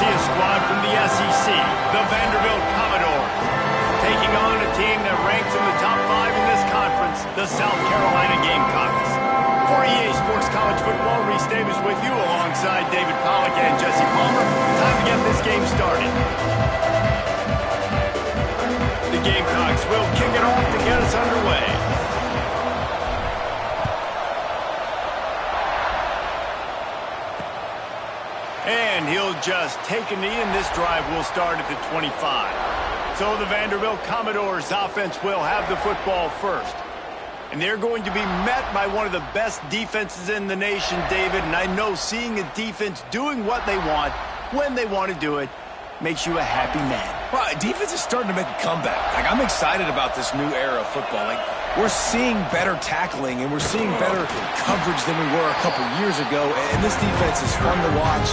see a squad from the SEC, the Vanderbilt Commodores, taking on a team that ranks in the top 5 in this conference, the South Carolina Gamecocks. For EA Sports College Football, Reese Davis with you alongside David Pollack and Jesse Palmer. Time to get this game started. The Gamecocks will kick it off to get us underway. And he'll just take a knee, and this drive will start at the 25. So the Vanderbilt Commodores offense will have the football first. And they're going to be met by one of the best defenses in the nation, David. And I know seeing a defense doing what they want, when they want to do it, makes you a happy man. Well, defense is starting to make a comeback. I'm excited about this new era of football. We're seeing better tackling, and we're seeing better coverage than we were a couple years ago. And this defense is fun to watch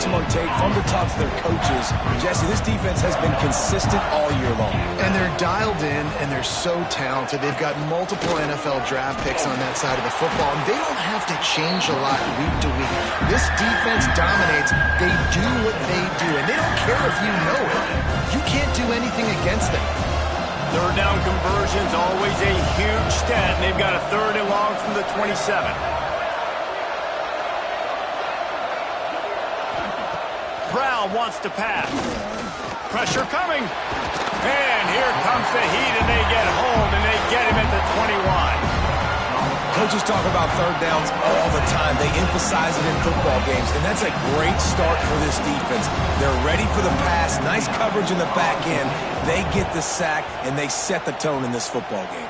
them on tape, fun to talk to their coaches. Jesse, this defense has been consistent all year long. And they're dialed in, and they're so talented. They've got multiple NFL draft picks on that side of the football, and they don't have to change a lot week to week. This defense dominates. They do what they do, and they don't care if you know it. You can't do anything against them. Third down conversion's always a huge stat, and they've got a 3rd and long from the 27. Brown wants to pass. Pressure coming. And here comes the heat, and they get home, and they get him at the 21. Coaches talk about 3rd downs all the time. They emphasize it in football games, and that's a great start for this defense. They're ready for the pass, nice coverage in the back end. They get the sack, and they set the tone in this football game.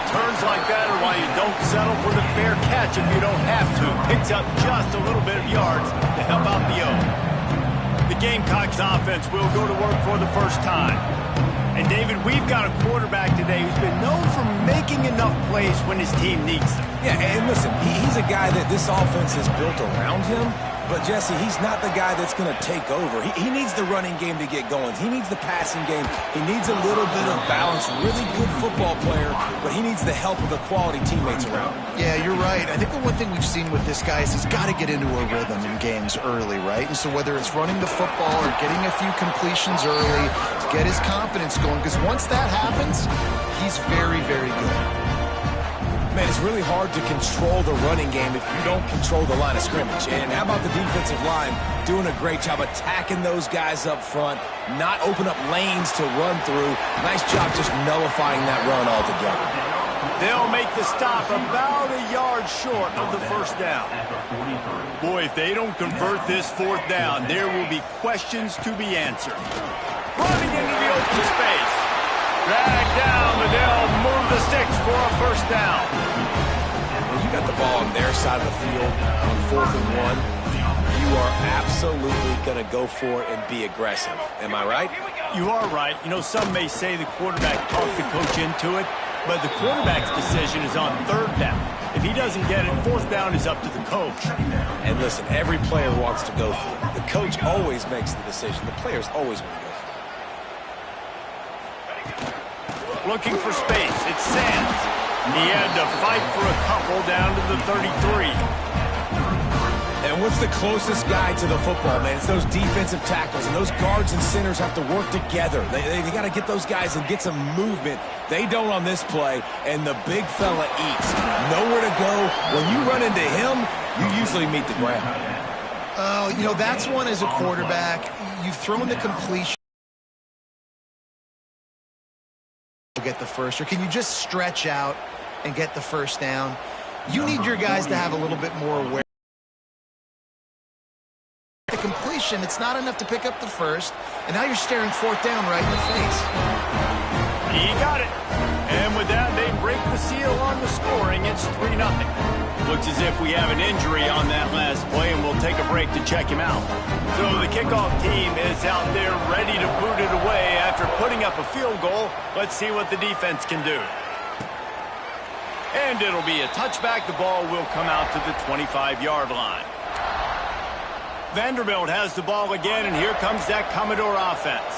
Returns like that are why you don't settle for the fair catch if you don't have to. Picks up just a little bit of yards to help out the O. The Gamecocks offense will go to work for the first time. And, David, we've got a quarterback today who's been known for making enough plays when his team needs them. Yeah, and listen, he's a guy that this offense is built around him. But, Jesse, he's not the guy that's going to take over. He needs the running game to get going. He needs the passing game. He needs a little bit of balance. Really good football player, but he needs the help of the quality teammates around him. Yeah, you're right. I think the one thing we've seen with this guy is he's got to get into a rhythm in games early, right? And so whether it's running the football or getting a few completions early to get his confidence going, because once that happens, he's very, very good. Man, it's really hard to control the running game if you don't control the line of scrimmage. And how about the defensive line doing a great job attacking those guys up front, not open up lanes to run through. Nice job just nullifying that run altogether. They'll make the stop about a yard short of the first down. Boy, if they don't convert this 4th down, there will be questions to be answered. Running into the open space. Drag down, but they'll move the sticks for a first down. When you got the ball on their side of the field on 4th and 1, you are absolutely going to go for it and be aggressive. Am I right? You are right. You know, some may say the quarterback talked the coach into it, but the quarterback's decision is on 3rd down. If he doesn't get it, 4th down is up to the coach. And listen, every player wants to go for it. The coach always makes the decision. The players always want to go for it. Looking for space. It's Sands. He had to fight for a couple down to the 33. And what's the closest guy to the football, man? It's those defensive tackles, and those guards and centers have to work together. They got to get those guys and get some movement. They don't on this play, and the big fella eats. Nowhere to go. When you run into him, you usually meet the ground. Oh, you know, that's one as a quarterback. You've thrown the completion. Get the first, or can you just stretch out and get the first down? You need your guys to have a little bit more awareness. The completion, it's not enough to pick up the first, and now you're staring 4th down right in the face. He got it. And with that, they break the seal on the scoring. It's 3-0. Looks as if we have an injury on that last play, and we'll take a break to check him out. So the kickoff team is out there ready to boot it away after putting up a field goal. Let's see what the defense can do. And it'll be a touchback. The ball will come out to the 25-yard line. Vanderbilt has the ball again, and here comes that Commodore offense.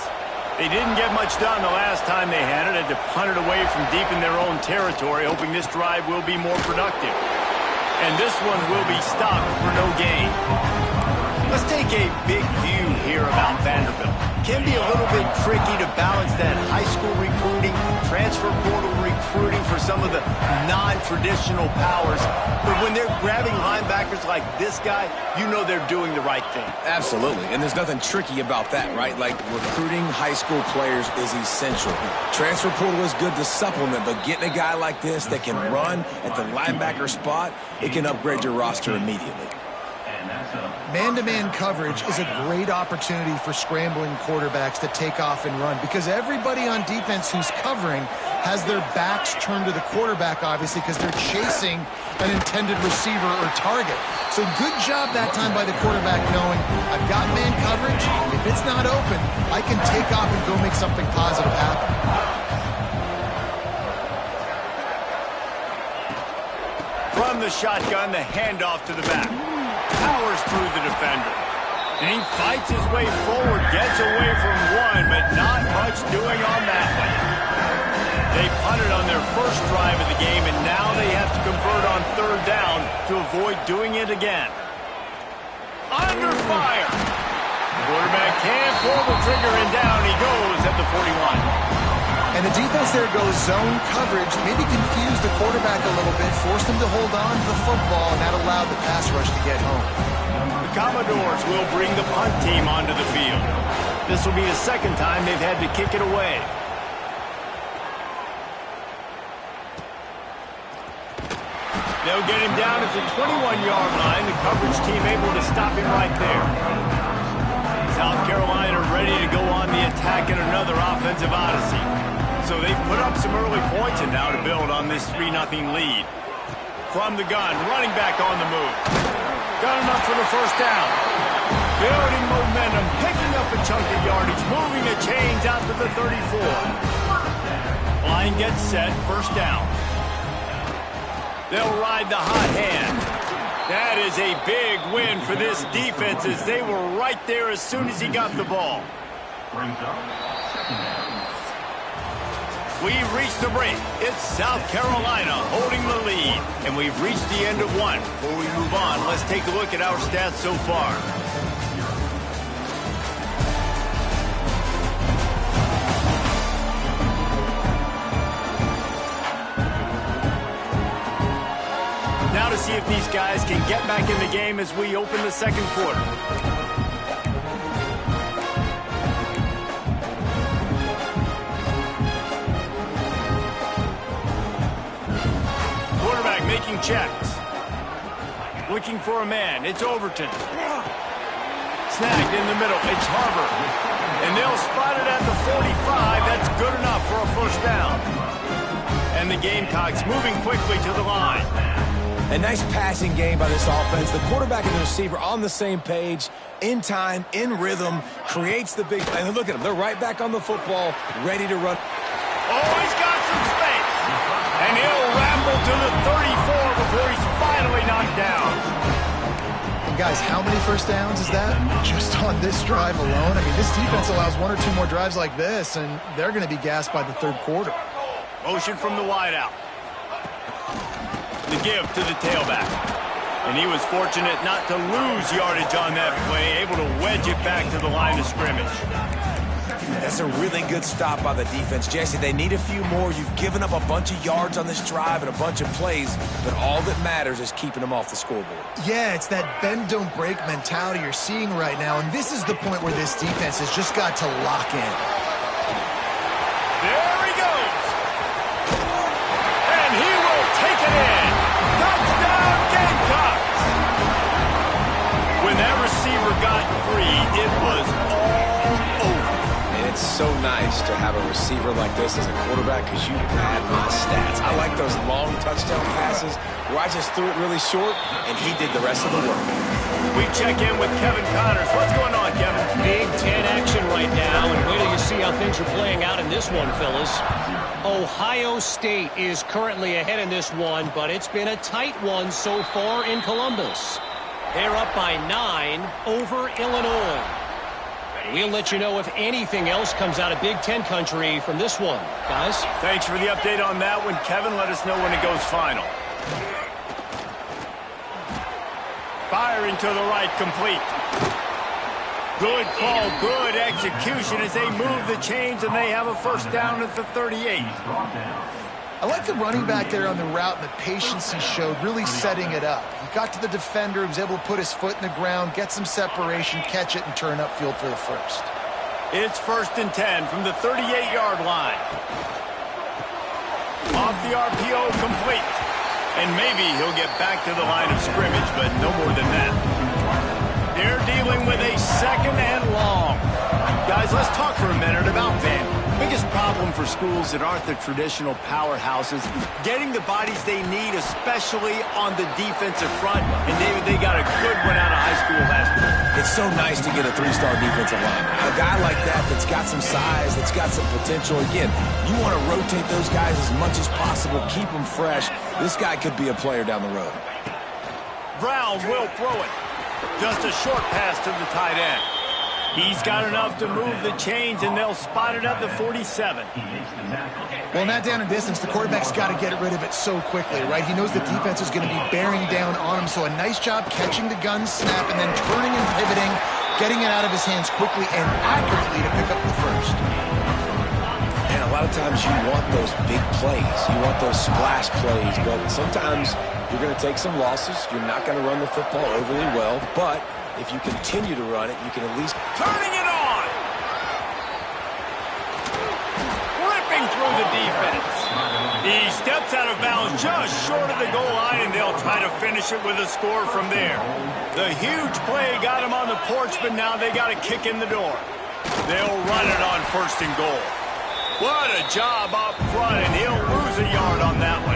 They didn't get much done the last time they had it. Had to punt it away from deep in their own territory, hoping this drive will be more productive. And this one will be stopped for no gain. Let's take a big view here about Vanderbilt. Can be a little bit tricky to balance that high school recruiting, transfer portal recruiting for some of the non-traditional powers. But when they're grabbing linebackers like this guy, you know they're doing the right thing. Absolutely, and there's nothing tricky about that, right? Like, recruiting high school players is essential. Transfer portal is good to supplement, but getting a guy like this that can run at the linebacker spot, it can upgrade your roster immediately. Man-to-man coverage is a great opportunity for scrambling quarterbacks to take off and run because everybody on defense who's covering has their backs turned to the quarterback, obviously, because they're chasing an intended receiver or target. So good job that time by the quarterback knowing, I've got man coverage. If it's not open, I can take off and go make something positive happen. From the shotgun, the handoff to the back. Powers through the defender. And he fights his way forward, gets away from one, but not much doing on that one. They punted on their first drive of the game, and now they have to convert on third down to avoid doing it again. Under fire. The quarterback can't pull the trigger, and down he goes at the 41. And the defense there goes zone coverage, maybe confused the quarterback a little bit, forced him to hold on to the football, and that allowed the pass rush to get home. The Commodores will bring the punt team onto the field. This will be the second time they've had to kick it away. They'll get him down at the 21-yard line. The coverage team able to stop him right there. South Carolina ready to go on the attack in another offensive odyssey. So they put up some early points and now to build on this 3-0 lead. From the gun, running back on the move. Got enough for the first down. Building momentum, picking up a chunk of yardage, moving the chains out to the 34. Line gets set, first down. They'll ride the hot hand. That is a big win for this defense as they were right there as soon as he got the ball. We've reached the break. It's South Carolina holding the lead. And we've reached the end of one. Before we move on, let's take a look at our stats so far. Now to see if these guys can get back in the game as we open the second quarter. Quarterback making checks. Looking for a man. It's Overton. Snagged in the middle. It's Harbor. And they'll spot it at the 45. That's good enough for a first down. And the Gamecocks moving quickly to the line. A nice passing game by this offense. The quarterback and the receiver on the same page, in time, in rhythm, creates the big play. And look at them. They're right back on the football, ready to run. Oh, he's got some space. And he'll ramble to the 34 before he's finally knocked down. And guys, how many first downs is that? Just on this drive alone? I mean, this defense allows one or two more drives like this, and they're going to be gassed by the third quarter. Motion from the wideout. The give to the tailback. And he was fortunate not to lose yardage on that play, able to wedge it back to the line of scrimmage. That's a really good stop by the defense. Jesse, they need a few more. You've given up a bunch of yards on this drive and a bunch of plays, but all that matters is keeping them off the scoreboard. Yeah, it's that bend, don't break mentality you're seeing right now, and this is the point where this defense has just got to lock in. There he goes. And he will take it in. Touchdown, Gamecocks! When that receiver got free, it was all over. And it's so nice to have a receiver like this as a quarterback because you pad my stats. I like those long touchdown passes where I just threw it really short and he did the rest of the work. We check in with Kevin Connors. What's going on, Kevin? Big Ten action right now, and wait till you see how things are playing out in this one, fellas. Ohio State is currently ahead in this one, but it's been a tight one so far in Columbus. They're up by 9 over Illinois. We'll let you know if anything else comes out of Big Ten country from this one, guys. Thanks for the update on that one, Kevin. Let us know when it goes final. Firing to the right, complete. Good call, good execution as they move the chains, and they have a first down at the 38. I like the running back there on the route and the patience he showed, really setting it up. He got to the defender, he was able to put his foot in the ground, get some separation, catch it, and turn upfield for the first. It's 1st and 10 from the 38-yard line. Off the RPO, complete. And maybe he'll get back to the line of scrimmage, but no more than that. They're dealing with a 2nd and long. Guys, let's talk for a minute about vandy. Biggest problem for schools that aren't the traditional powerhouses, getting the bodies they need, especially on the defensive front. And David, they got a good one out of high school last week. It's so nice to get a 3-star defensive lineman. A guy like that's got some size, that's got some potential. Again, you want to rotate those guys as much as possible, keep them fresh. This guy could be a player down the road. Brown will throw it. Just a short pass to the tight end. He's got enough to move the chains, and they'll spot it at the 47. Well, in that down and distance, the quarterback's got to get rid of it so quickly, right? He knows the defense is going to be bearing down on him, so a nice job catching the gun snap and then turning and pivoting, getting it out of his hands quickly and accurately to pick up the first. And a lot of times you want those big plays. You want those splash plays, but sometimes you're going to take some losses. You're not going to run the football overly well, but if you continue to run it, you can at least... Turning it on! Ripping through the defense. He steps out of bounds just short of the goal line, and they'll try to finish it with a score from there. The huge play got him on the porch, but now they got a kick in the door. They'll run it on 1st and goal. What a job up front, and he'll lose a yard on that one.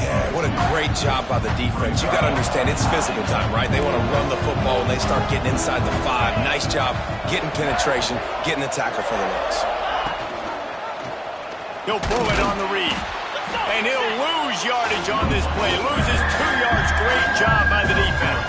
Yeah, what a great job by the defense. You got to understand, it's physical time, right? They want to run the football when they start getting inside the 5. Nice job getting penetration, getting the tackle for the loss. He'll pull it on the read. And he'll lose yardage on this play. Loses 2 yards. Great job by the defense.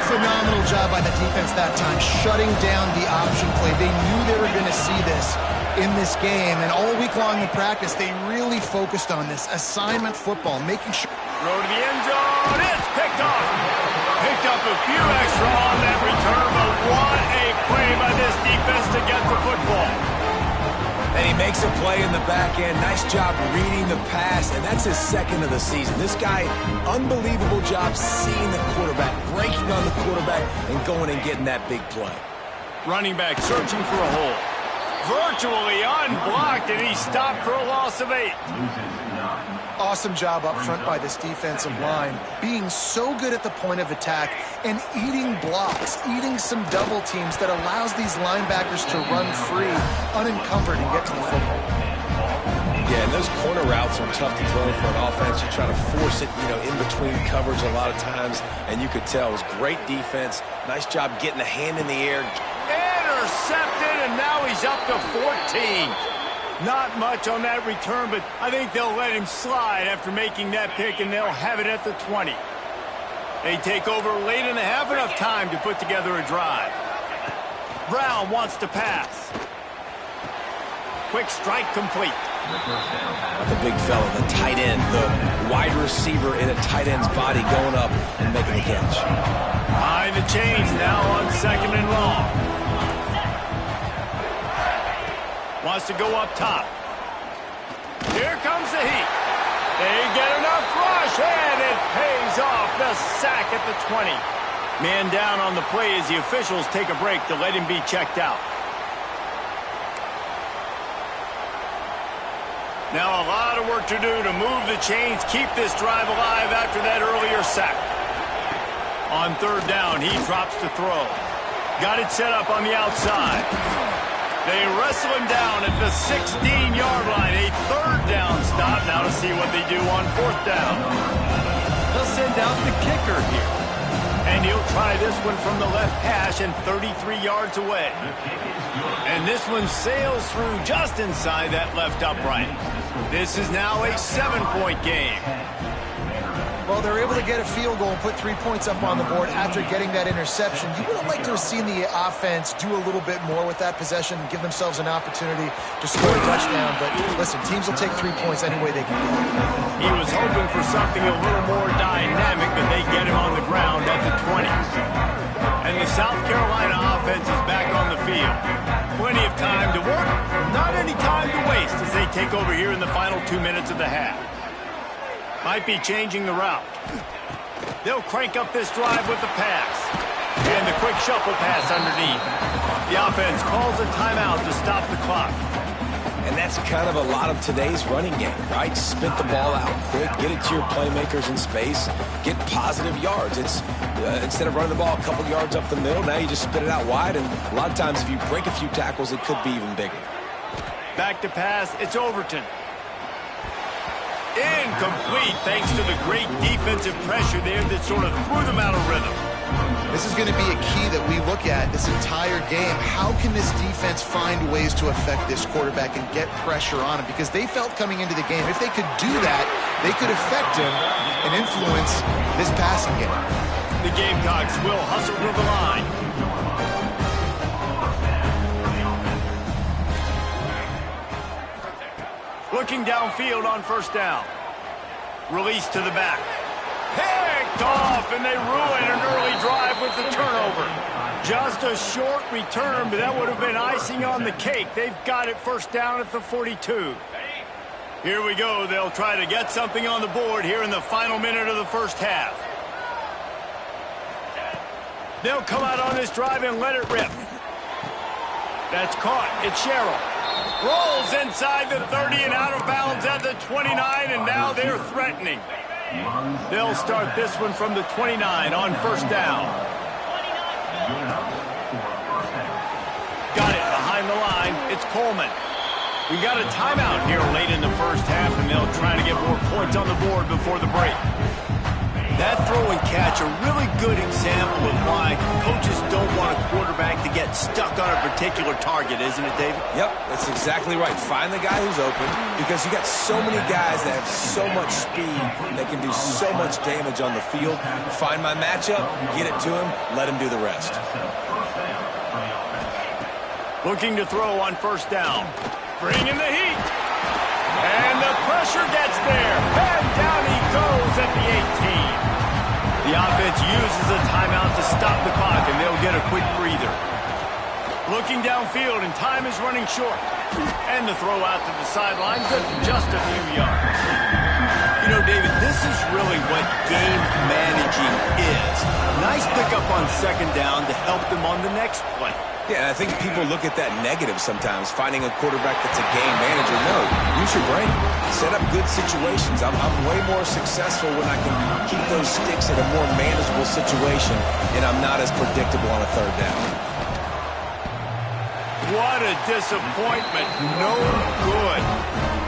Phenomenal job by the defense that time, shutting down the option play. They knew they were going to see this in this game, and all week long in practice, they really focused on this assignment football, making sure... Throw to the end zone. It's picked off. Picked up a few extra on that return, but what a play by this defense to get the football. And he makes a play in the back end. Nice job reading the pass, and that's his 2nd of the season. This guy, unbelievable job seeing the quarterback, breaking on the quarterback, and going and getting that big play. Running back searching for a hole. Virtually unblocked, and he stopped for a loss of 8. Awesome job up front by this defensive line, being so good at the point of attack and eating blocks, eating some double teams that allows these linebackers to run free, unencumbered, and get to the football. Yeah, and those corner routes are tough to throw for an offense. You try to force it, in between coverage a lot of times, and you could tell it was great defense. Nice job getting the hand in the air. Intercepted, and now he's up to 14. Not much on that return, but I think they'll let him slide after making that pick, and they'll have it at the 20. They take over late in the half, enough time to put together a drive. Brown wants to pass. Quick strike complete. The big fella, the tight end, the wide receiver in a tight end's body going up and making the catch. High the chains now on 2nd and long. Wants to go up top. Here comes the heat. They get enough rush, and it pays off. The sack at the 20. Man down on the play as the officials take a break to let him be checked out. Now a lot of work to do to move the chains, keep this drive alive after that earlier sack. On 3rd down, he drops to throw. Got it set up on the outside. They wrestle him down at the 16-yard line. A 3rd down stop. Now to see what they do on 4th down. They'll send out the kicker here. And he'll try this one from the left hash and 33 yards away. And this one sails through just inside that left upright. This is now a 7-point game. Well, they're able to get a field goal and put 3 points up on the board after getting that interception. You would have liked to have seen the offense do a little bit more with that possession and give themselves an opportunity to score a touchdown. But listen, teams will take 3 points any way they can get it. He was hoping for something a little more dynamic, but they get him on the ground at the 20. And the South Carolina offense is back on the field. Plenty of time to work, not any time to waste as they take over here in the final 2 minutes of the half. Might be changing the route. They'll crank up this drive with the pass. And the quick shuffle pass underneath. The offense calls a timeout to stop the clock. And that's kind of a lot of today's running game, right? Spit the ball out quick, get it to your playmakers in space, get positive yards. It's instead of running the ball a couple yards up the middle, now you just spit it out wide, and a lot of times if you break a few tackles, it could be even bigger. Back to pass, it's Overton. Incomplete thanks to the great defensive pressure there that sort of threw them out of rhythm. This is going to be a key that we look at this entire game. How can this defense find ways to affect this quarterback and get pressure on him? Because they felt coming into the game, if they could do that, they could affect him and influence this passing game. The Gamecocks will hustle to the line. Looking downfield on first down. Release to the back. Picked off, and they ruin an early drive with the turnover. Just a short return, but that would have been icing on the cake. They've got it first down at the 42. Here we go. They'll try to get something on the board here in the final minute of the first half. They'll come out on this drive and let it rip. That's caught. It's Sherrill. Rolls inside the 30 and out of bounds at the 29, and now they're threatening. They'll start this one from the 29 on first down. Got it behind the line. It's Coleman. We got a timeout here late in the first half, and they'll try to get more points on the board before the break. That throw and catch, a really good example of why coaches don't want a quarterback to get stuck on a particular target, isn't it, David? Yep, that's exactly right. Find the guy who's open, because you got so many guys that have so much speed that can do so much damage on the field. Find my matchup, get it to him, let him do the rest. Looking to throw on first down. Bring in the heat. And the pressure gets there. And down he goes at the 18. The offense uses a timeout to stop the clock, and they'll get a quick breather. Looking downfield, and time is running short. And the throw out to the sideline, good for just a few yards. You know, David, this is really what game managing is. Nice pickup on second down to help them on the next play. Yeah, I think people look at that negative sometimes, finding a quarterback that's a game manager. No, use your brain. Set up good situations. I'm way more successful when I can keep those sticks in a more manageable situation, and I'm not as predictable on a third down. What a disappointment. No good.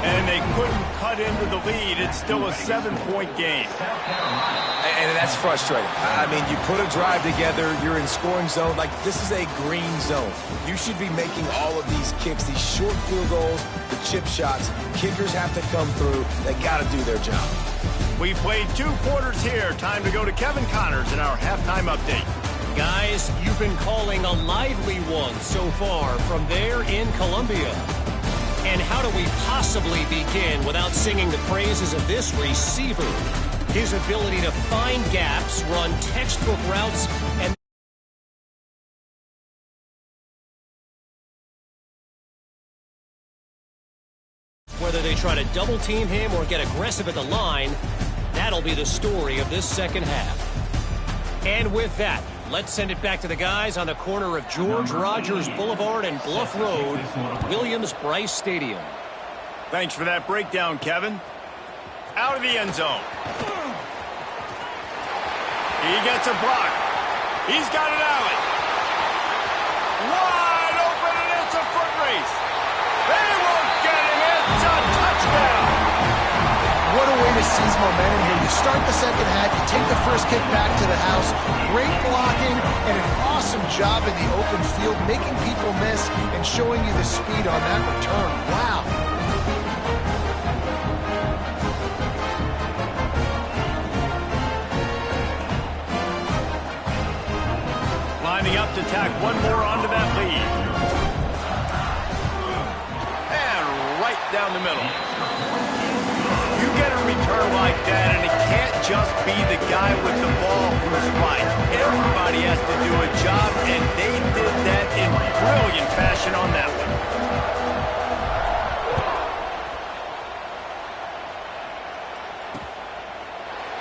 And they couldn't cut into the lead. It's still a 7-point game. And that's frustrating. I mean, you put a drive together, you're in scoring zone. Like, this is a green zone. You should be making all of these kicks, these short field goals, the chip shots. Kickers have to come through. They got to do their job. We played 2 quarters here. Time to go to Kevin Connors in our halftime update. Guys, you've been calling a lively one so far from there in Columbia. And how do we possibly begin without singing the praises of this receiver? His ability to find gaps, run textbook routes, and whether they try to double team him or get aggressive at the line, that'll be the story of this second half. And with that, let's send it back to the guys on the corner of George Rogers Boulevard and Bluff Road, Williams-Brice Stadium. Thanks for that breakdown, Kevin. Out of the end zone. He gets a block. He's got an alley. Wide open, and it's a foot race. They won't get him. It's a touchdown. What a way to seize momentum here. You start the second half, you take the first kick back to the house. Great blocking and an awesome job in the open field, making people miss and showing you the speed on that return. Wow. to tack one more onto that lead. And right down the middle. You get a return like that, and it can't just be the guy with the ball who's right. Everybody has to do a job, and they did that in brilliant fashion on that one.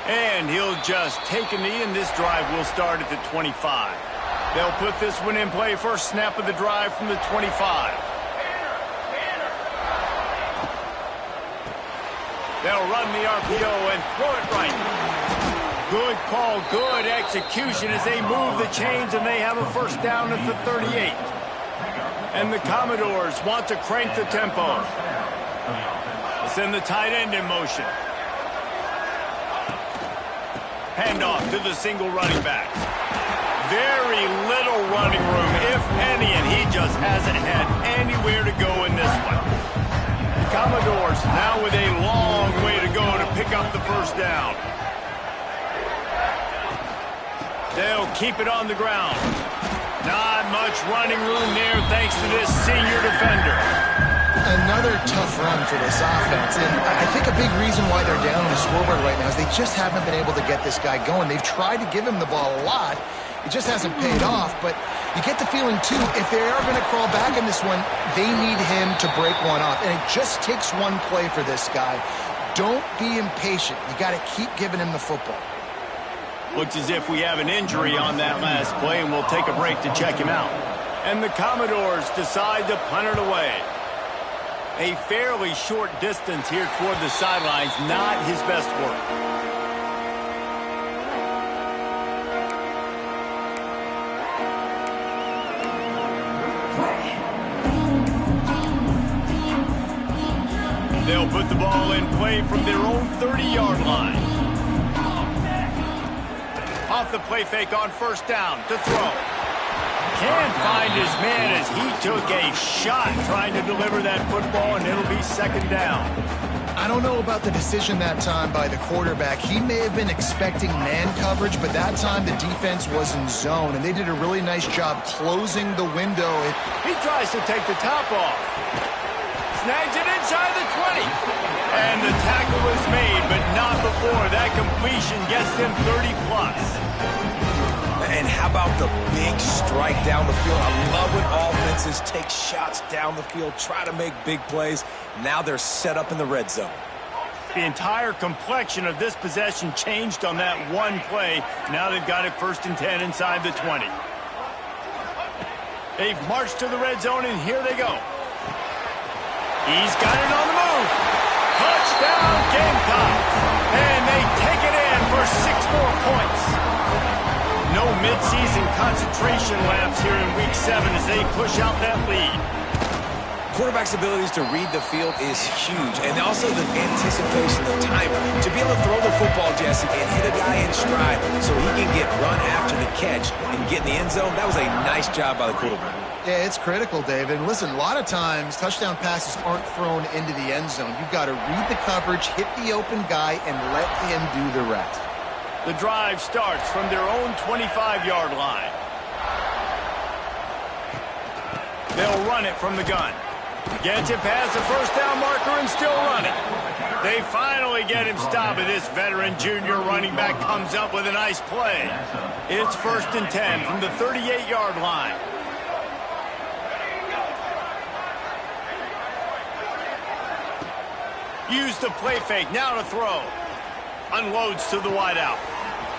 And he'll just take a knee, and this drive will start at the 25. They'll put this one in play first snap of the drive from the 25. They'll run the RPO and throw it right. Good call, good execution as they move the chains, and they have a first down at the 38. And the Commodores want to crank the tempo. They'll send the tight end in motion. Handoff to the single running back. Very little running room, if any, and he just hasn't had anywhere to go in this one. The Commodores now with a long way to go to pick up the first down. They'll keep it on the ground. Not much running room there thanks to this senior defender. Another tough run for this offense, and I think a big reason why they're down on the scoreboard right now is they just haven't been able to get this guy going. They've tried to give him the ball a lot. It just hasn't paid off, but you get the feeling, too, if they are going to crawl back in this one, they need him to break one off, and it just takes one play for this guy. Don't be impatient. You got to keep giving him the football. Looks as if we have an injury on that last play, and we'll take a break to check him out. And the Commodores decide to punt it away. A fairly short distance here toward the sidelines, not his best work. They'll put the ball in play from their own 30-yard line. Off the play fake on first down to throw. Can't find his man as he took a shot trying to deliver that football, and it'll be second down. I don't know about the decision that time by the quarterback. He may have been expecting man coverage, but that time the defense was in zone, and they did a really nice job closing the window. He tries to take the top off. Snags it inside the 20. And the tackle is made, but not before. That completion gets them 30+. And how about the big strike down the field? I love when offenses take shots down the field, try to make big plays. Now they're set up in the red zone. The entire complexion of this possession changed on that one play. Now they've got it 1st and 10 inside the 20. They've marched to the red zone, and here they go. He's got it on the move. Touchdown, Gamecocks. And they take it in for 6 more points. No midseason concentration lapse here in Week 7 as they push out that lead. Quarterback's abilities to read the field is huge, and also the anticipation, the timing. To be able to throw the football, Jesse, and hit a guy in stride so he can get run after the catch and get in the end zone, that was a nice job by the quarterback. Yeah, it's critical, David. And listen, a lot of times touchdown passes aren't thrown into the end zone. You've got to read the coverage, hit the open guy, and let him do the rest. The drive starts from their own 25-yard line. They'll run it from the gun. Gets it past the first down marker and still running. They finally get him stopped, and this veteran junior running back comes up with a nice play. It's 1st and 10 from the 38-yard line. Use the play fake, now to throw. Unloads to the wideout.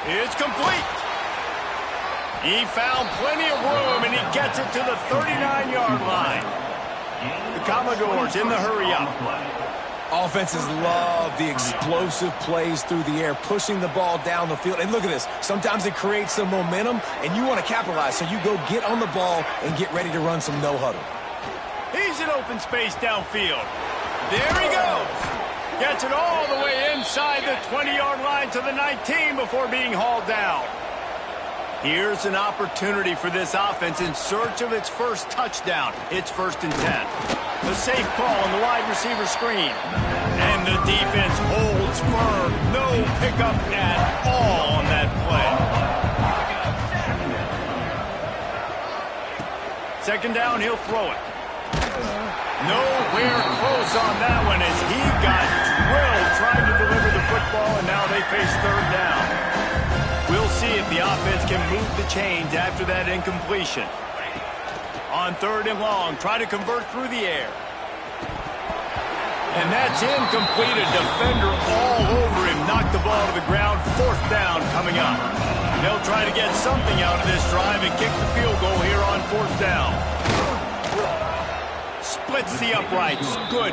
It's complete. He found plenty of room, and he gets it to the 39-yard line. The Commodores in the hurry-up. Offenses love the explosive plays through the air, pushing the ball down the field. And look at this. Sometimes it creates some momentum, and you want to capitalize, so you go get on the ball and get ready to run some no-huddle. He's in open space downfield. There he goes. Gets it all the way inside the 20-yard line to the 19 before being hauled down. Here's an opportunity for this offense in search of its first touchdown. It's 1st and 10. A safe call on the wide receiver screen. And the defense holds firm. No pickup at all on that play. Second down, he'll throw it. Nowhere close on that one as he got drilled trying to deliver the football, and now they face third down. We'll see if the offense can move the chains after that incompletion. On third and long, try to convert through the air. And that's incomplete. A defender all over him. Knocked the ball to the ground. Fourth down coming up. They'll try to get something out of this drive and kick the field goal here on fourth down. Splits the uprights. Good.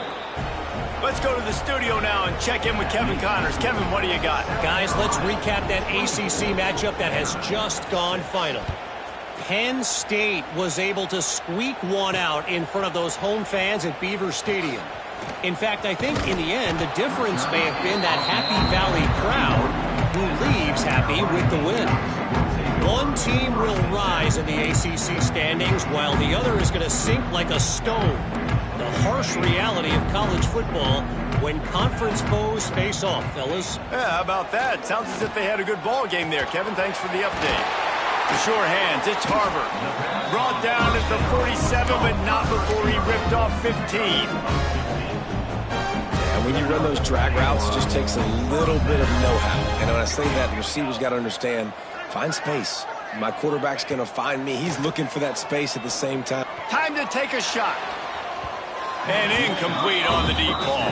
Let's go to the studio now and check in with Kevin Connors. Kevin, what do you got? Guys, let's recap that ACC matchup that has just gone final. Penn State was able to squeak one out in front of those home fans at Beaver Stadium. In fact, I think in the end, the difference may have been that Happy Valley crowd who leaves happy with the win. One team will rise in the ACC standings while the other is going to sink like a stone. The harsh reality of college football when conference foes face off, fellas. Yeah, how about that? Sounds as if they had a good ball game there. Kevin, thanks for the update. The sure hands, it's Harbor. Brought down at the 47, but not before he ripped off 15. When you run those drag routes, it just takes a little bit of know-how. And when I say that, the receiver's got to understand, find space. My quarterback's going to find me. He's looking for that space at the same time. Time to take a shot. And incomplete on the deep ball.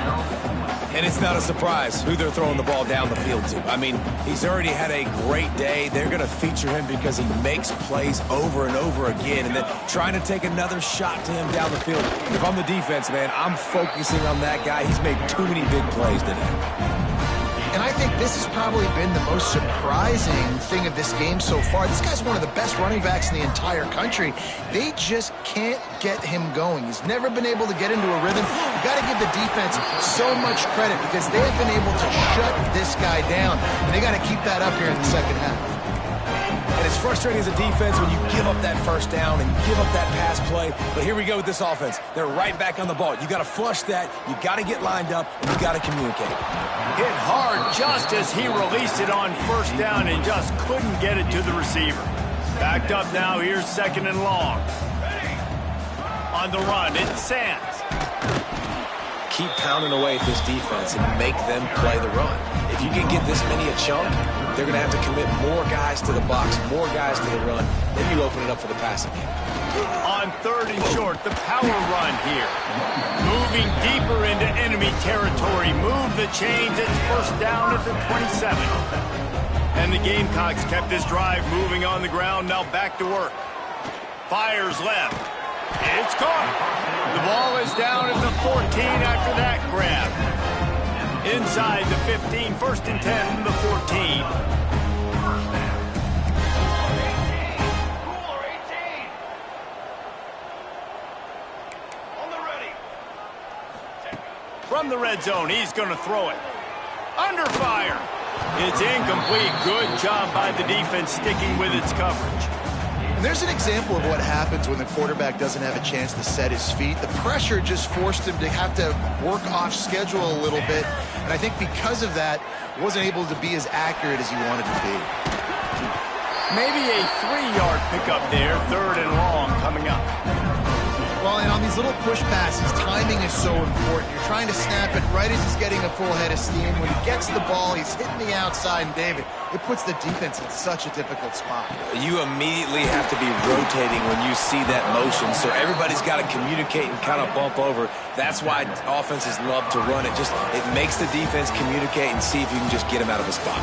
And it's not a surprise who they're throwing the ball down the field to. I mean, he's already had a great day. They're going to feature him because he makes plays over and over again. And then trying to take another shot to him down the field. If I'm the defense, man, I'm focusing on that guy. He's made too many big plays today. And I think this has probably been the most surprising thing of this game so far. This guy's one of the best running backs in the entire country. They just can't get him going. He's never been able to get into a rhythm. You got to give the defense so much credit because they have been able to shut this guy down. And they got to keep that up here in the second half. And it's frustrating as a defense when you give up that first down and give up that pass play. But here we go with this offense. They're right back on the ball. You got to flush that. You got to get lined up, and you got to communicate. Hit hard just as he released it on first down and just couldn't get it to the receiver. Backed up now. Here's second and long. On the run, it's Sands. Keep pounding away at this defense and make them play the run. If you can get this many a chunk, they're going to have to commit more guys to the box, more guys to the run. Then you open it up for the passing game. On third and short, the power run here. Moving deeper into enemy territory. Move the chains. It's first down at the 27. And the Gamecocks kept this drive moving on the ground. Now back to work. Fires left. It's caught. The ball is down at the 14 after that grab. Inside the 15, first and 10 from the 14. From the red zone, he's going to throw it. Under fire. It's incomplete. Good job by the defense sticking with its coverage. And there's an example of what happens when the quarterback doesn't have a chance to set his feet. The pressure just forced him to have to work off schedule a little bit. And I think because of that, wasn't able to be as accurate as he wanted to be. Maybe a 3-yard pickup there. Third and long coming up. Well, and on these little push passes, timing is so important. You're trying to snap it right as he's getting a full head of steam. When he gets the ball, he's hitting the outside, and David, it puts the defense in such a difficult spot. You immediately have to be rotating when you see that motion, so everybody's got to communicate and kind of bump over. That's why offenses love to run it. It makes the defense communicate and see if you can just get him out of a spot.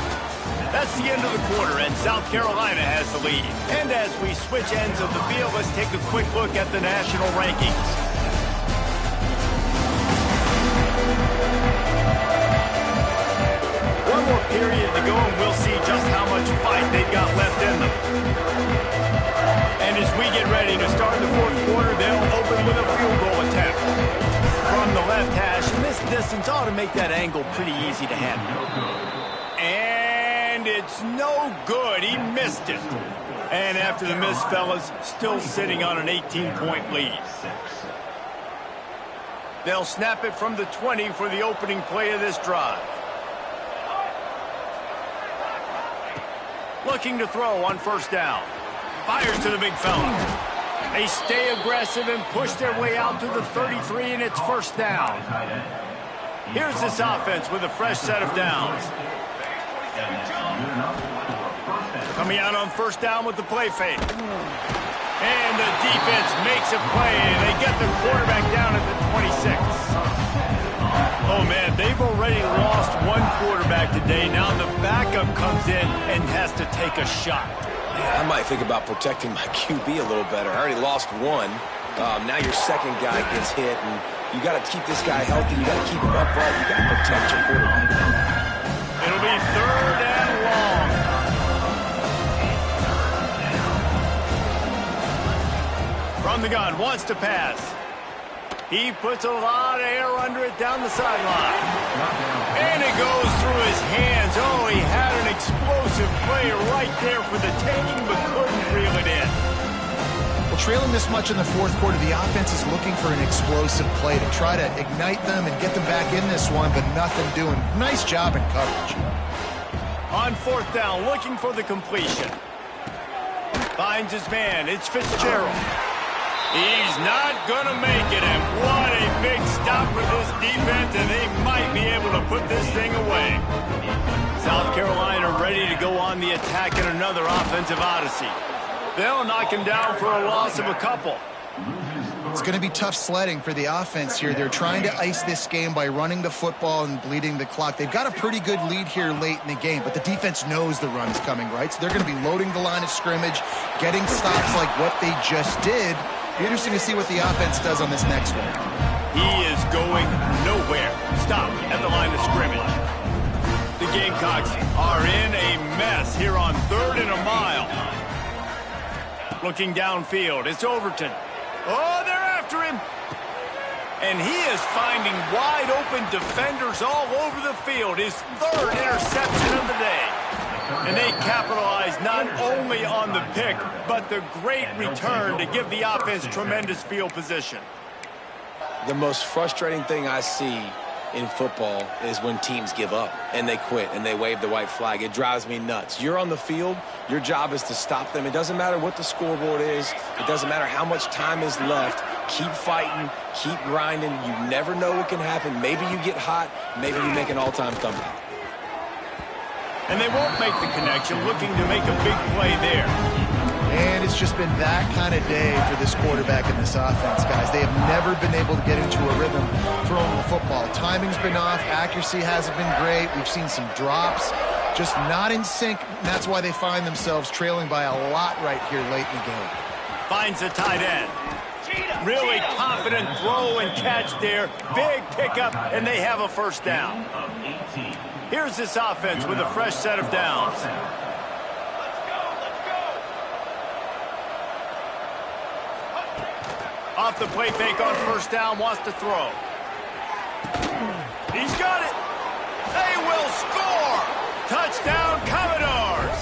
That's the end of the quarter, and South Carolina has the lead. And as we switch ends of the field, let's take a quick look at the national rankings. One more period to go, and we'll see just how much fight they've got left in them. And as we get ready to start the fourth quarter, they'll open with a field goal attempt. From the left hash, and this distance ought to make that angle pretty easy to handle. And it's no good. He missed it. And after the miss, fellas, still sitting on an 18-point lead. They'll snap it from the 20 for the opening play of this drive. Looking to throw on first down. Fires to the big fella. They stay aggressive and push their way out to the 33, and it's first down. Here's this offense with a fresh set of downs. Coming out on first down with the play fake. And the defense makes a play, and they get the quarterback down at the 26. Oh, man, they've already lost one quarterback today. Now the backup comes in and has to take a shot. Yeah, I might think about protecting my QB a little better. I already lost one. Now your second guy gets hit, and you got to keep this guy healthy. You got to keep him upright. You got to protect your quarterback. It'll be third and long. From the gun, wants to pass. He puts a lot of air under it down the sideline. And it goes through his hands. Oh, he had an explosive play right there for the taking, but couldn't reel it in. Well, trailing this much in the fourth quarter, the offense is looking for an explosive play to try to ignite them and get them back in this one, but nothing doing. Nice job in coverage. On fourth down, looking for the completion. Finds his man. It's Fitzgerald. He's not going to make it, and what a big stop for this defense, and they might be able to put this thing away. South Carolina ready to go on the attack in another offensive odyssey. They'll knock him down for a loss of a couple. It's going to be tough sledding for the offense here. They're trying to ice this game by running the football and bleeding the clock. They've got a pretty good lead here late in the game, but the defense knows the run's coming, right? So they're going to be loading the line of scrimmage, getting stops like what they just did. Be interesting to see what the offense does on this next one. He is going nowhere. Stop at the line of scrimmage. The Gamecocks are in a mess here on third and a mile. Looking downfield, it's Overton. Oh, they're after him. And he is finding wide open defenders all over the field. His third interception of the day. And they capitalize not only on the pick, but the great return to give the offense tremendous field position. The most frustrating thing I see in football is when teams give up and they quit and they wave the white flag. It drives me nuts. You're on the field. Your job is to stop them. It doesn't matter what the scoreboard is. It doesn't matter how much time is left. Keep fighting. Keep grinding. You never know what can happen. Maybe you get hot. Maybe you make an all-time comeback. And they won't make the connection, looking to make a big play there. And it's just been that kind of day for this quarterback and this offense, guys. They have never been able to get into a rhythm throwing the football. Timing's been off. Accuracy hasn't been great. We've seen some drops. Just not in sync. And that's why they find themselves trailing by a lot right here late in the game. Finds the tight end. Really confident throw and catch there. Big pickup, and they have a first down. Here's this offense with a fresh set of downs. Off the play fake on first down, wants to throw. He's got it. They will score. Touchdown, Commodores.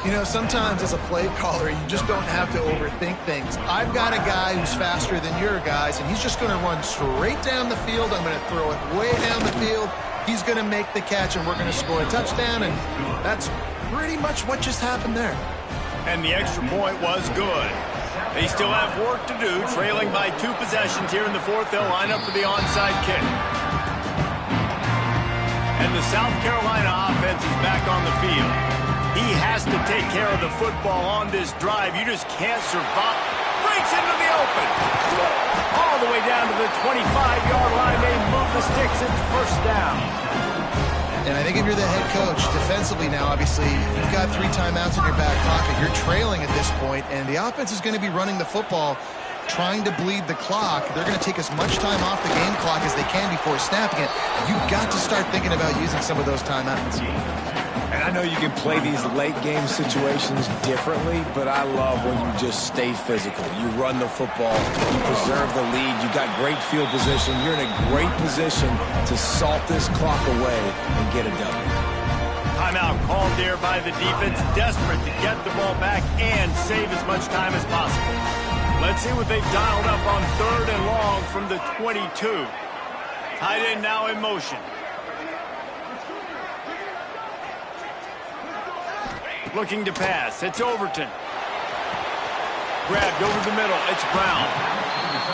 You know, sometimes as a play caller, you just don't have to overthink things. I've got a guy who's faster than your guys, and he's just going to run straight down the field. I'm going to throw it way down the field. He's going to make the catch, and we're going to score a touchdown, and that's pretty much what just happened there. And the extra point was good. They still have work to do, trailing by 2 possessions here in the fourth. They'll line up for the onside kick. And the South Carolina offense is back on the field. He has to take care of the football on this drive. You just can't survive. Breaks into the open. All the way down to the 25-yard line. They move the sticks. It's first down. And I think if you're the head coach, defensively now, obviously, you've got 3 timeouts in your back pocket. You're trailing at this point, and the offense is going to be running the football, trying to bleed the clock. They're going to take as much time off the game clock as they can before snapping it. You've got to start thinking about using some of those timeouts. And I know you can play these late-game situations differently, but I love when you just stay physical. You run the football, you preserve the lead, you got great field position. You're in a great position to salt this clock away and get a W. Timeout called there by the defense, desperate to get the ball back and save as much time as possible. Let's see what they've dialed up on third and long from the 22. Tight end now in motion. Looking to pass. It's Overton. Grabbed over the middle. It's Brown.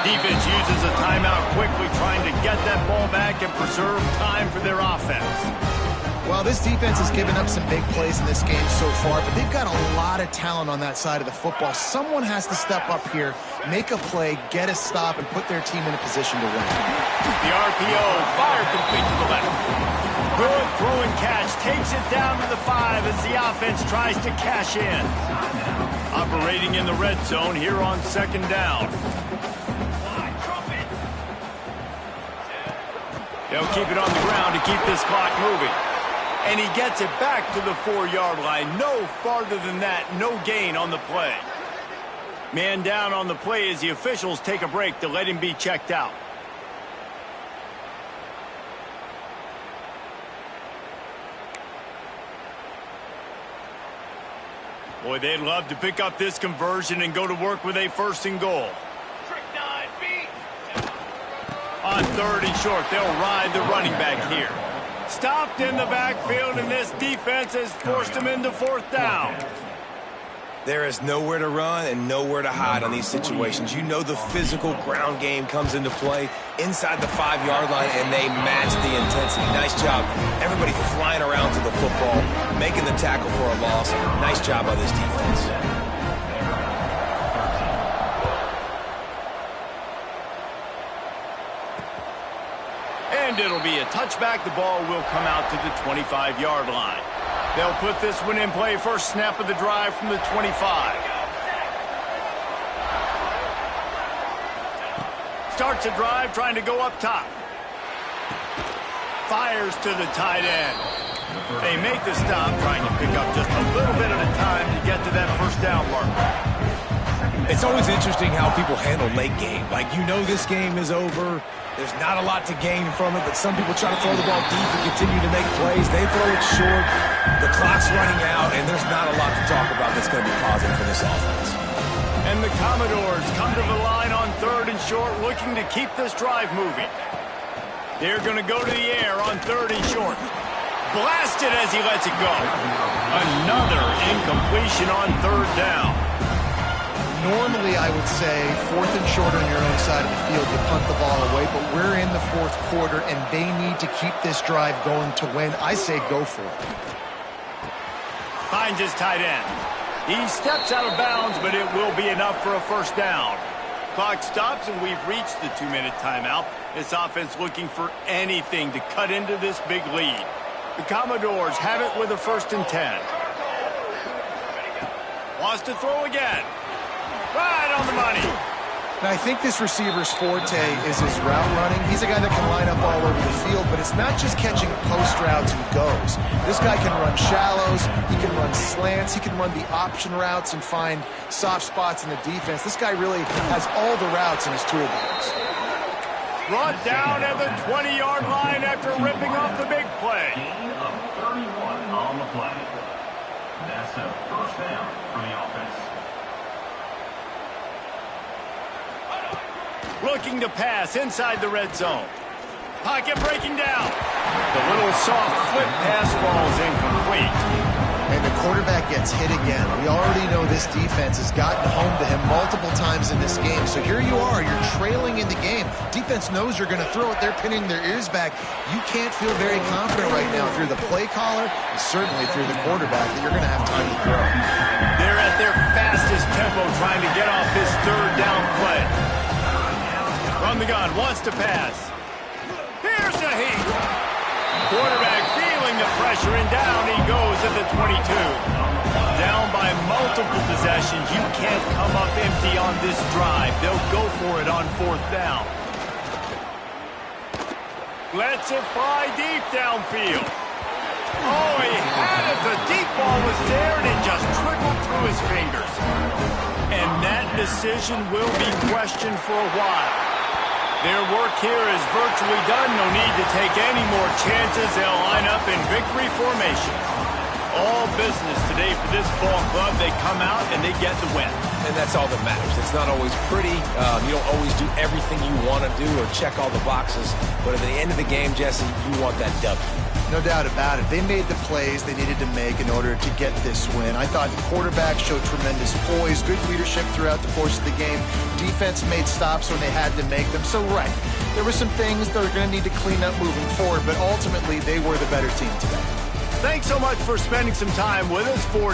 Defense uses a timeout quickly, trying to get that ball back and preserve time for their offense. Well, this defense has given up some big plays in this game so far, but they've got a lot of talent on that side of the football. Someone has to step up here, make a play, get a stop, and put their team in a position to win. The RPO, fired complete to the left. Good throw and catch, takes it down to the 5 as the offense tries to cash in. Operating in the red zone here on 2nd down. They'll keep it on the ground to keep this clock moving. And he gets it back to the 4-yard line. No farther than that, no gain on the play. Man down on the play as the officials take a break to let him be checked out. Boy, they'd love to pick up this conversion and go to work with a 1st and goal. On 3rd and short, they'll ride the running back here. Stopped in the backfield, and this defense has forced him into 4th down. There is nowhere to run and nowhere to hide on these situations. You know the physical ground game comes into play inside the 5-yard line, and they match the intensity. Nice job. Everybody flying around to the football, making the tackle for a loss. Nice job by this defense. And it'll be a touchback. The ball will come out to the 25-yard line. They'll put this one in play. First snap of the drive from the 25. Starts a drive trying to go up top. Fires to the tight end. They make the stop, trying to pick up just a little bit at a time to get to that 1st down marker. It's always interesting how people handle late game. Like, you know this game is over. There's not a lot to gain from it, but some people try to throw the ball deep and continue to make plays. They throw it short. The clock's running out, and there's not a lot to talk about that's going to be positive for this offense. And the Commodores come to the line on 3rd and short, looking to keep this drive moving. They're going to go to the air on 3rd and short. Blasted as he lets it go. Another incompletion on 3rd down. Normally, I would say 4th and short on your own side of the field, you punt the ball away, but we're in the 4th quarter, and they need to keep this drive going to win. I say go for it. Finds his tight end. He steps out of bounds, but it will be enough for a 1st down. Clock stops, and we've reached the 2-minute timeout. This offense looking for anything to cut into this big lead. The Commodores have it with a 1st and 10. Wants to throw again. Right on the money. Now, I think this receiver's forte is his route running. He's a guy that can line up all over the field, but it's not just catching post routes and goes. This guy can run shallows, he can run slants, he can run the option routes and find soft spots in the defense. This guy really has all the routes in his toolbox. Brought down at the 20-yard line after ripping off the big play. Gain of 31 on the play. That's a 1st down for the offense. Looking to pass inside the red zone. Pocket breaking down. The little soft flip pass falls incomplete. And the quarterback gets hit again. We already know this defense has gotten home to him multiple times in this game. So here you are, you're trailing in the game. Defense knows you're going to throw it. They're pinning their ears back. You can't feel very confident right now if you're the play caller, and certainly if you're the quarterback, that you're going to have time to throw. They're at their fastest tempo trying to get off this 3rd down play. From the gun, wants to pass. Here's the heat. Quarterback feeling the pressure, and down he goes at the 22. Down by multiple possessions. You can't come up empty on this drive. They'll go for it on 4th down. Lets it fly deep downfield. Oh, he had it. The deep ball was there, and it just trickled through his fingers. And that decision will be questioned for a while. Their work here is virtually done. No need to take any more chances. They'll line up in victory formation. All business today for this ball club. They come out and they get the win. And that's all that matters. It's not always pretty. You don't always do everything you want to do or check all the boxes. But at the end of the game, Jesse, you want that W. No doubt about it. They made the plays they needed to make in order to get this win. I thought the quarterback showed tremendous poise, good leadership throughout the course of the game. Defense made stops when they had to make them. So, right, there were some things they're going to need to clean up moving forward, but ultimately they were the better team today. Thanks so much for spending some time with us for